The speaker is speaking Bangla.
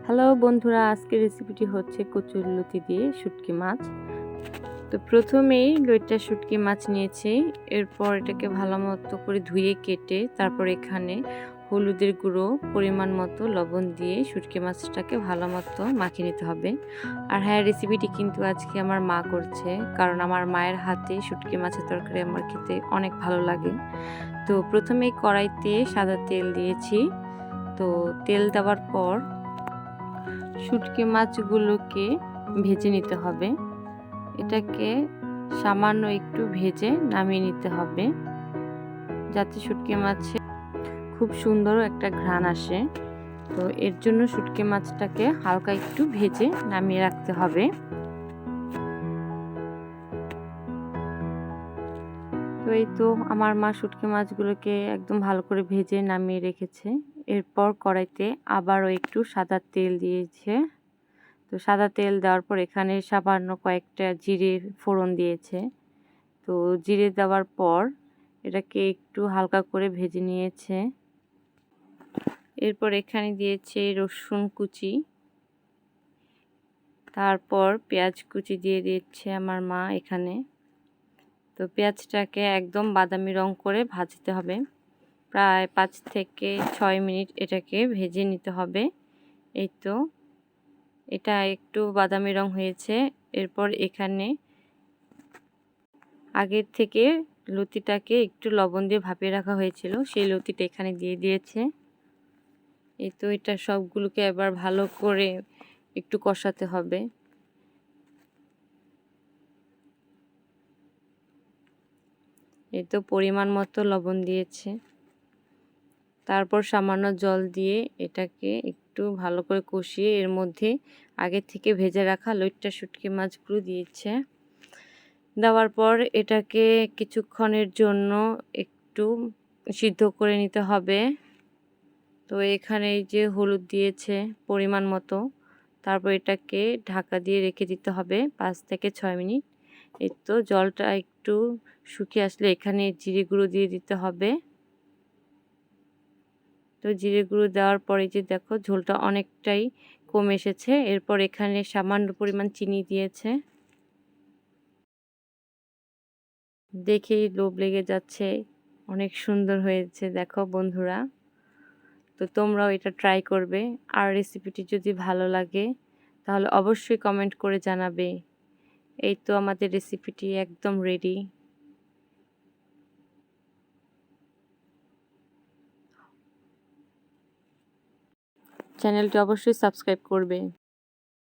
হ্যালো বন্ধুরা, আজকের রেসিপিটি হচ্ছে কচুরলতি দিয়ে শুটকি মাছ। তো প্রথমেই লইট্টা শুটকি মাছ নিয়েছি, এরপর এটাকে ভালো মতো করে ধুয়ে কেটে তারপর এখানে হলুদের গুঁড়ো, পরিমাণ মতো লবণ দিয়ে শুটকি মাছটাকে ভালো মতো মাখিয়ে নিতে হবে। আর হ্যাঁ, রেসিপিটি কিন্তু আজকে আমার মা করছে, কারণ আমার মায়ের হাতে শুটকি মাছের তরকারি আমার খেতে অনেক ভালো লাগে। তো প্রথমেই কড়াইতে সাদা তেল দিয়েছি। তো তেল দেওয়ার পর শুটকি মাছগুলোকে ভেজে নিতে হবে। এটাকে সামান্য একটু ভেজে নামিয়ে নিতে হবে, যাতে শুটকি মাছে খুব সুন্দর একটা ঘ্রাণ আসে। তো এর জন্য শুটকি মাছটাকে হালকা একটু ভেজে নামিয়ে রাখতে হবে। তো এই তো আমার মা শুটকি মাছগুলোকে একদম ভালো করে ভেজে নামিয়ে রেখেছে। এরপর কড়াইতে আবারও একটু সাদা তেল দিয়েছে। তো সাদা তেল দেওয়ার পর এখানে সামান্য কয়েকটা জিরে ফোড়ন দিয়েছে। তো জিরে দেওয়ার পর এটাকে একটু হালকা করে ভেজে নিয়েছে। এরপর এখানে দিয়েছে রসুন কুচি, তারপর পেঁয়াজ কুচি দিয়ে দিচ্ছে আমার মা এখানে। তো পেঁয়াজটাকে একদম বাদামি রং করে ভাজতে হবে, প্রায় 5 থেকে 6 মিনিট এটাকে ভেজে নিতে হবে। এই তো এটা একটু বাদামি রং হয়েছে। এরপর এখানে আগের থেকে লতিটাকে একটু লবণ দিয়ে ভাপিয়ে রাখা হয়েছিল, সেই লতিটা এখানে দিয়ে দিয়েছে। এই তো এটা সবগুলোকে এবার ভালো করে একটু কষাতে হবে। এই তো পরিমাণ মতো লবণ দিয়েছে, তারপর সামান্য জল দিয়ে এটাকে একটু ভালো করে কষিয়ে এর মধ্যে আগে থেকে ভেজে রাখা লইট্টা শুটকি মাছগুলো দিয়েছে। দেওয়ার পর এটাকে কিছুক্ষণের জন্য একটু সিদ্ধ করে নিতে হবে। তো এখানে এই যে হলুদ দিয়েছে পরিমাণ মতো, তারপর এটাকে ঢাকা দিয়ে রেখে দিতে হবে 5 থেকে 6 মিনিট। এই তো জলটা একটু শুকিয়ে আসলে এখানে জিরে গুঁড়ো দিয়ে দিতে হবে। তো জিরে গুঁড়ো দেওয়ার পরে যে দেখো ঝোলটা অনেকটাই কমে এসেছে। এরপর এখানে সামান্য পরিমাণ চিনি দিয়েছে। দেখেই লোভ লেগে যাচ্ছে, অনেক সুন্দর হয়েছে দেখো বন্ধুরা। তো তোমরাও এটা ট্রাই করবে। আর রেসিপিটি যদি ভালো লাগে তাহলে অবশ্যই কমেন্ট করে জানাবে। এই তো আমাদের রেসিপিটি একদম রেডি। চ্যানেলটি অবশ্যই সাবস্ক্রাইব করবে।